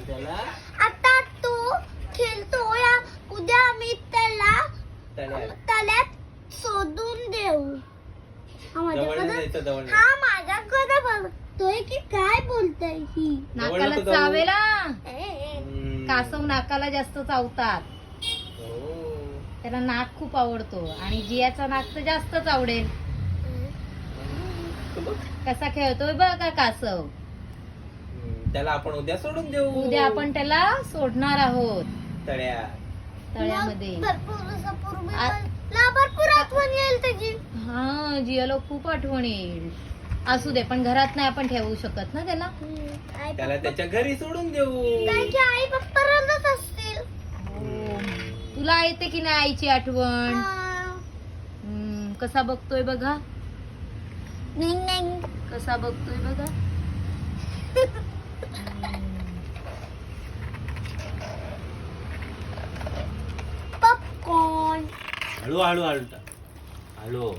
त्याला आता तू खेळतो या उद्या आम्ही त्याला तळ्यात सोडून देऊ. हा माझ्याकडे बघतोय की काय बोलतोय ही. नाकाला चावेला कासव नाकाला जास्त चावतात. त्याला नाक खूप आवडतो आणि जियाचा नाक तर जास्तच आवडेल. कसा खेळतोय बघा कासव. त्याला आपण उद्या सोडून देऊ. उद्या आपण त्याला सोडणार आहोत तळ्यामध्ये. तळ्यामध्ये. भरपूर आठवण येईल त्याची. हा जियाला खूप आठवण येईल. असू दे पण घरात नाही आपण ठेवू शकत ना त्याला. त्याला त्याच्या घरी सोडून देऊ. त्याची आई पप्पा रडत असतील. तुला येते की नाही आईची आठवण. कसा बघतोय बघा. कसा बघतोय बघा. पॉपकॉर्न. हळू हळू हळू हळू